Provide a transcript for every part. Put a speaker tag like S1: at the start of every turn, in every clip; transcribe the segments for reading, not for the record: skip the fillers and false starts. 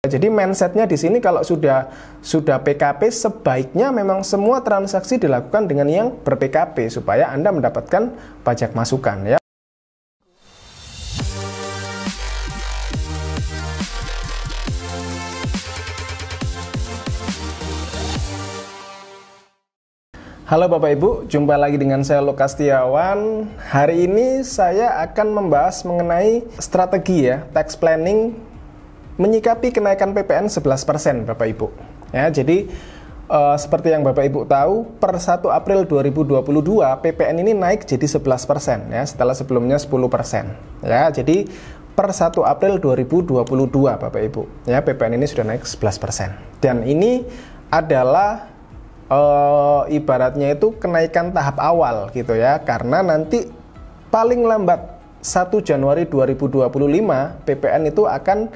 S1: Jadi mindsetnya di sini kalau sudah PKP, sebaiknya memang semua transaksi dilakukan dengan yang ber-PKP supaya Anda mendapatkan pajak masukan ya. Halo Bapak Ibu, jumpa lagi dengan saya Lukas Setiawan. Hari ini saya akan membahas mengenai strategi ya, tax planning menyikapi kenaikan PPN 11% Bapak Ibu. Ya, jadi seperti yang Bapak Ibu tahu, per 1 April 2022 PPN ini naik jadi 11% ya, setelah sebelumnya 10%. Ya, jadi per 1 April 2022 Bapak Ibu, ya PPN ini sudah naik 11%. Dan ini adalah ibaratnya itu kenaikan tahap awal gitu ya, karena nanti paling lambat 1 Januari 2025 PPN itu akan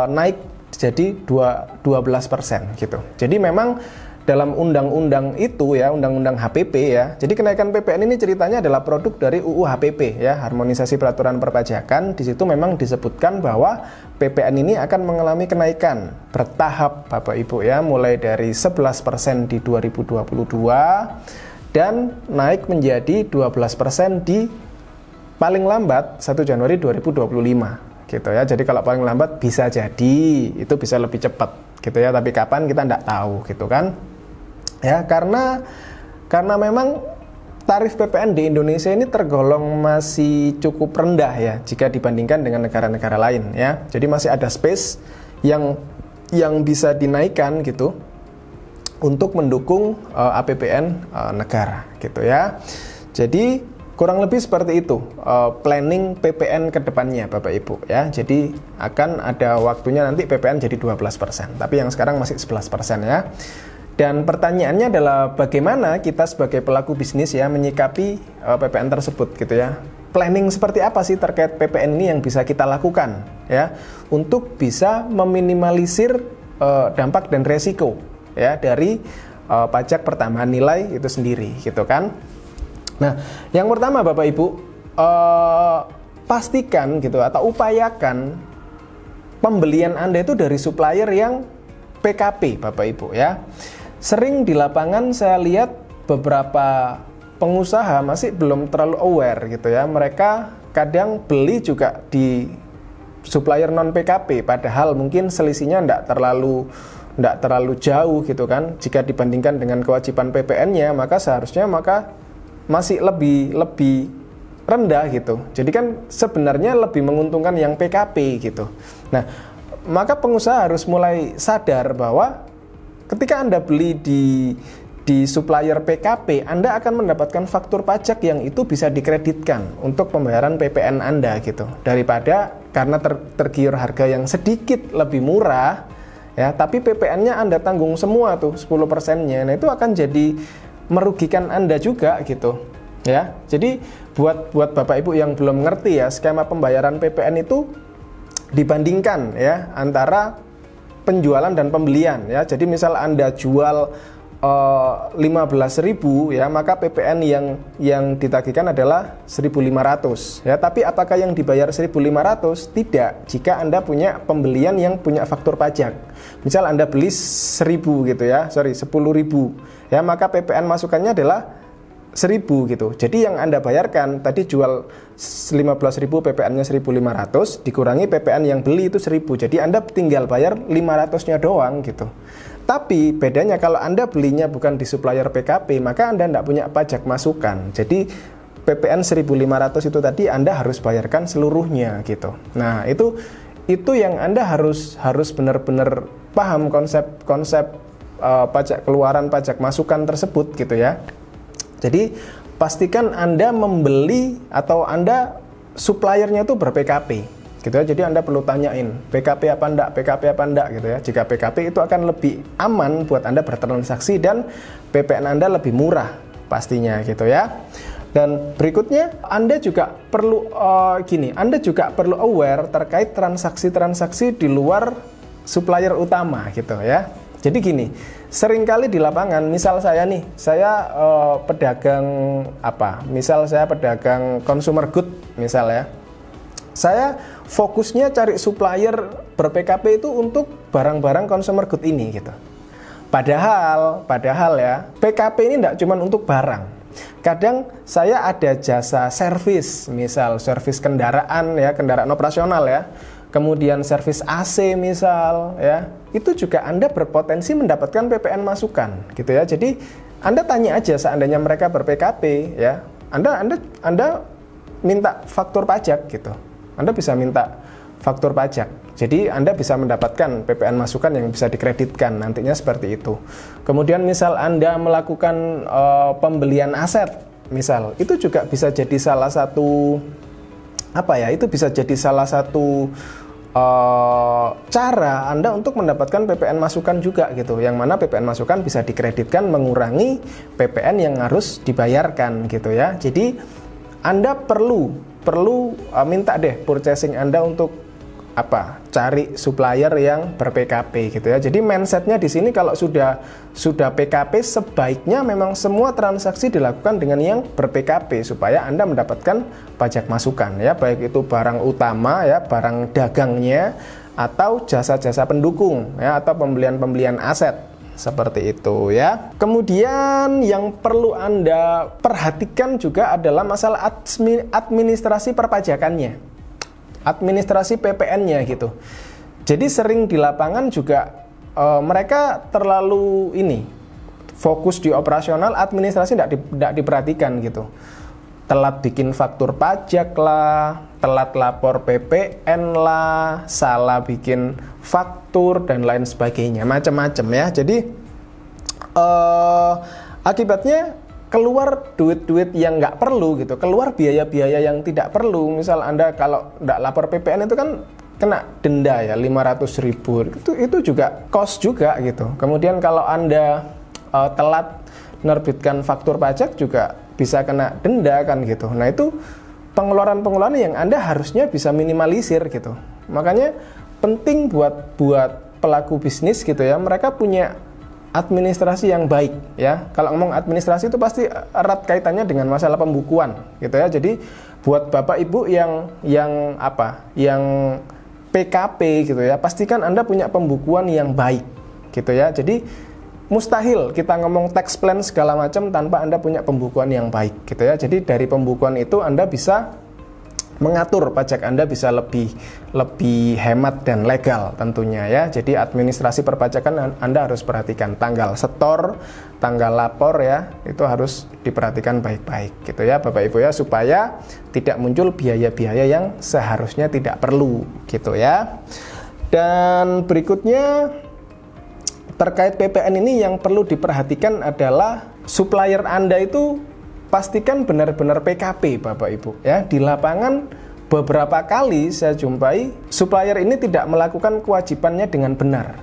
S1: naik jadi 12% gitu. Jadi memang dalam undang-undang itu ya, undang-undang HPP ya. Jadi kenaikan PPN ini ceritanya adalah produk dari UU HPP ya, Harmonisasi Peraturan Perpajakan. Di situ memang disebutkan bahwa PPN ini akan mengalami kenaikan bertahap Bapak Ibu ya, mulai dari 11% di 2022 dan naik menjadi 12% di paling lambat 1 Januari 2025 gitu ya. Jadi kalau paling lambat bisa jadi itu bisa lebih cepat gitu ya, tapi kapan kita tidak tahu gitu kan ya, karena memang tarif PPN di Indonesia ini tergolong masih cukup rendah ya jika dibandingkan dengan negara-negara lain ya. Jadi masih ada space yang bisa dinaikkan gitu untuk mendukung APBN negara gitu ya. Jadi kurang lebih seperti itu planning PPN ke depannya Bapak Ibu ya. Jadi akan ada waktunya nanti PPN jadi 12%, tapi yang sekarang masih 11% ya. Dan pertanyaannya adalah bagaimana kita sebagai pelaku bisnis ya menyikapi PPN tersebut gitu ya. Planning seperti apa sih terkait PPN ini yang bisa kita lakukan ya untuk bisa meminimalisir dampak dan resiko ya dari pajak pertambahan nilai itu sendiri gitu kan. Nah, yang pertama Bapak Ibu, pastikan gitu atau upayakan pembelian Anda itu dari supplier yang PKP Bapak Ibu ya. Sering di lapangan saya lihat beberapa pengusaha masih belum terlalu aware gitu ya. Mereka kadang beli juga di supplier non PKP, padahal mungkin selisihnya tidak terlalu jauh gitu kan. Jika dibandingkan dengan kewajiban PPN-nya, maka seharusnya masih lebih rendah gitu. Jadi kan sebenarnya lebih menguntungkan yang PKP gitu. Nah, maka pengusaha harus mulai sadar bahwa ketika Anda beli di supplier PKP, Anda akan mendapatkan faktur pajak yang itu bisa dikreditkan untuk pembayaran PPN Anda gitu. Daripada karena tergiur harga yang sedikit lebih murah ya, tapi PPN-nya Anda tanggung semua tuh 10%-nya. Nah, itu akan jadi merugikan Anda juga gitu ya. Jadi buat Bapak Ibu yang belum ngerti ya, skema pembayaran PPN itu dibandingkan ya antara penjualan dan pembelian ya. Jadi misal Anda jual 15.000 ya, maka PPN yang ditagihkan adalah 1.500 ya. Tapi apakah yang dibayar 1.500? Tidak, jika Anda punya pembelian yang punya faktur pajak. Misal Anda beli 10.000 gitu ya, 10.000 ya, maka PPN masukannya adalah 1.000 gitu. Jadi yang Anda bayarkan tadi jual 15.000, PPN-nya 1.500 dikurangi PPN yang beli itu 1.000. Jadi Anda tinggal bayar 500-nya doang gitu. Tapi bedanya kalau Anda belinya bukan di supplier PKP, maka Anda tidak punya pajak masukan. Jadi PPN 1.500 itu tadi Anda harus bayarkan seluruhnya gitu. Nah, itu yang Anda harus benar-benar paham konsep pajak keluaran, pajak masukan tersebut gitu ya. Jadi pastikan Anda membeli atau Anda suppliernya itu ber-PKP gitu ya. Jadi Anda perlu tanyain PKP apa enggak gitu ya. Jika PKP itu akan lebih aman buat Anda bertransaksi dan PPN Anda lebih murah pastinya gitu ya. Dan berikutnya Anda juga perlu Anda juga perlu aware terkait transaksi-transaksi di luar supplier utama gitu ya. Jadi gini, seringkali di lapangan, misal saya nih, pedagang apa? Misal saya pedagang consumer good misal ya. Saya fokusnya cari supplier ber-PKP itu untuk barang-barang consumer good ini gitu. Padahal ya, PKP ini tidak cuma untuk barang. Kadang saya ada jasa servis, misal servis kendaraan ya, kendaraan operasional ya. Kemudian servis AC misal ya. Itu juga Anda berpotensi mendapatkan PPN masukan gitu ya. Jadi Anda tanya aja seandainya mereka ber-PKP ya. Anda minta faktur pajak gitu. Anda bisa minta faktur pajak. Jadi Anda bisa mendapatkan PPN masukan yang bisa dikreditkan nantinya seperti itu. Kemudian misal Anda melakukan pembelian aset, misal itu juga bisa jadi salah satu itu bisa jadi salah satu cara Anda untuk mendapatkan PPN masukan juga gitu. Yang mana PPN masukan bisa dikreditkan mengurangi PPN yang harus dibayarkan gitu ya. Jadi Anda perlu minta deh purchasing Anda untuk cari supplier yang ber-PKP gitu ya. Jadi mindsetnya di sini kalau sudah PKP sebaiknya memang semua transaksi dilakukan dengan yang ber-PKP supaya Anda mendapatkan pajak masukan ya, baik itu barang utama ya, barang dagangnya atau jasa-jasa pendukung ya, atau pembelian aset seperti itu ya. Kemudian yang perlu Anda perhatikan juga adalah masalah administrasi perpajakannya. Administrasi PPN-nya gitu. Jadi sering di lapangan juga mereka terlalu fokus di operasional, administrasi tidak diperhatikan gitu. Telat bikin faktur pajak lah, telat lapor PPN lah, salah bikin faktur dan lain sebagainya, macam-macam ya. Jadi akibatnya keluar duit-duit yang nggak perlu gitu, keluar biaya-biaya yang tidak perlu. Misal Anda kalau nggak lapor PPN itu kan kena denda ya 500.000, itu juga cost juga gitu. Kemudian kalau Anda telat menerbitkan faktur pajak juga bisa kena denda kan gitu. Nah itu pengeluaran-pengeluaran yang Anda harusnya bisa minimalisir gitu. Makanya penting buat pelaku bisnis gitu ya, mereka punya administrasi yang baik ya. Kalau ngomong administrasi itu pasti erat kaitannya dengan masalah pembukuan gitu ya. Jadi buat Bapak Ibu yang PKP gitu ya, pastikan Anda punya pembukuan yang baik gitu ya. Jadi mustahil kita ngomong tax plan segala macam tanpa Anda punya pembukuan yang baik gitu ya. Jadi dari pembukuan itu Anda bisa mengatur pajak Anda bisa lebih hemat dan legal tentunya ya. Jadi administrasi perpajakan Anda harus perhatikan, tanggal setor, tanggal lapor ya, itu harus diperhatikan baik-baik gitu ya Bapak Ibu ya, supaya tidak muncul biaya-biaya yang seharusnya tidak perlu gitu ya. Dan berikutnya terkait PPN ini yang perlu diperhatikan adalah supplier Anda itu pastikan benar-benar PKP Bapak Ibu ya. Di lapangan beberapa kali saya jumpai supplier ini tidak melakukan kewajibannya dengan benar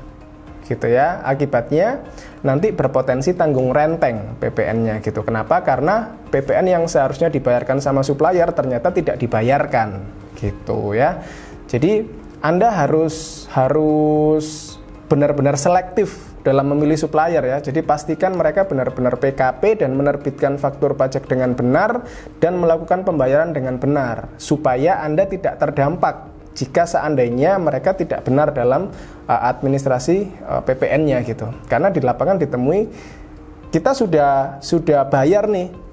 S1: gitu ya. Akibatnya nanti berpotensi tanggung renteng PPN-nya gitu. Kenapa? Karena PPN yang seharusnya dibayarkan sama supplier ternyata tidak dibayarkan gitu ya. Jadi Anda harus benar-benar selektif dalam memilih supplier ya. Jadi pastikan mereka benar-benar PKP dan menerbitkan faktur pajak dengan benar dan melakukan pembayaran dengan benar supaya Anda tidak terdampak jika seandainya mereka tidak benar dalam administrasi PPN-nya gitu. Karena di lapangan ditemui kita sudah bayar nih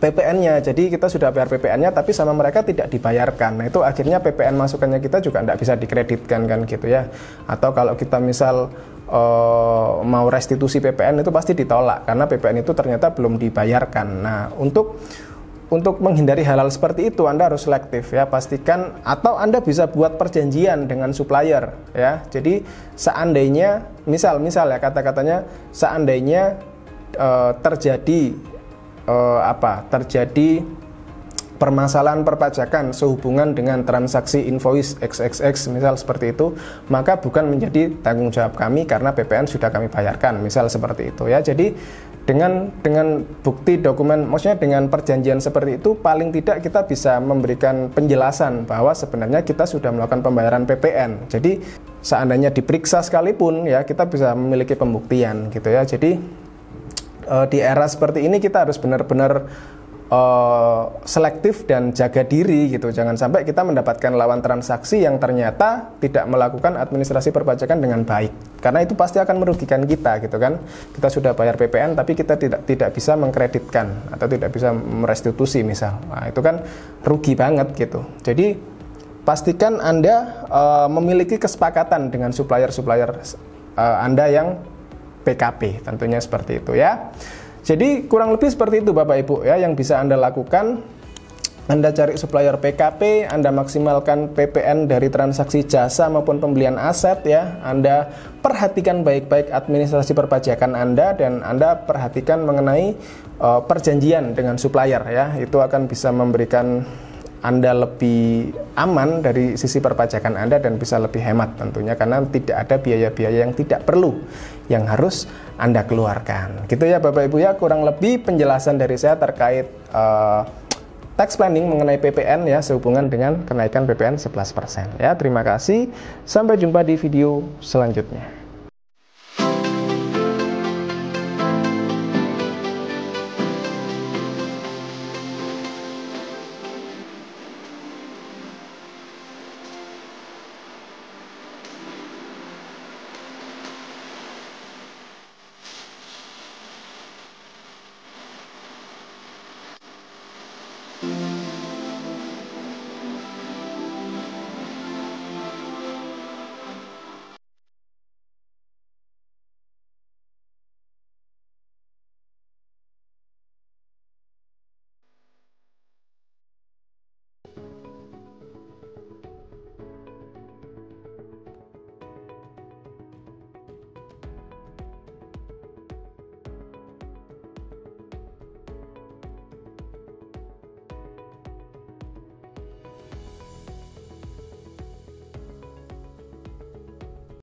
S1: PPN-nya, jadi kita sudah bayar PPN-nya tapi sama mereka tidak dibayarkan. Nah itu akhirnya PPN masukannya kita juga tidak bisa dikreditkan kan gitu ya. Atau kalau kita misal mau restitusi PPN itu pasti ditolak karena PPN itu ternyata belum dibayarkan. Nah untuk menghindari hal-hal seperti itu Anda harus selektif ya, pastikan, atau Anda bisa buat perjanjian dengan supplier ya. Jadi seandainya misal ya kata-katanya seandainya terjadi permasalahan perpajakan sehubungan dengan transaksi invoice XXX misal seperti itu, maka bukan menjadi tanggung jawab kami karena PPN sudah kami bayarkan, misal seperti itu ya. Jadi dengan bukti dokumen, maksudnya dengan perjanjian seperti itu, paling tidak kita bisa memberikan penjelasan bahwa sebenarnya kita sudah melakukan pembayaran PPN. Jadi seandainya diperiksa sekalipun ya, kita bisa memiliki pembuktian gitu ya. Jadi di era seperti ini kita harus benar-benar selektif dan jaga diri gitu. Jangan sampai kita mendapatkan lawan transaksi yang ternyata tidak melakukan administrasi perpajakan dengan baik, karena itu pasti akan merugikan kita gitu kan. Kita sudah bayar PPN tapi kita tidak bisa mengkreditkan atau tidak bisa merestitusi misal. Nah, itu kan rugi banget gitu. Jadi pastikan Anda memiliki kesepakatan dengan supplier-supplier Anda yang PKP, tentunya seperti itu ya. Jadi kurang lebih seperti itu Bapak Ibu ya yang bisa Anda lakukan. Anda cari supplier PKP, Anda maksimalkan PPN dari transaksi jasa maupun pembelian aset ya. Anda perhatikan baik-baik administrasi perpajakan Anda, dan Anda perhatikan mengenai perjanjian dengan supplier ya. Itu akan bisa memberikan Anda lebih aman dari sisi perpajakan Anda dan bisa lebih hemat tentunya, karena tidak ada biaya-biaya yang tidak perlu yang harus Anda keluarkan. Gitu ya Bapak Ibu ya, kurang lebih penjelasan dari saya terkait tax planning mengenai PPN ya, sehubungan dengan kenaikan PPN 11% ya. Terima kasih, sampai jumpa di video selanjutnya.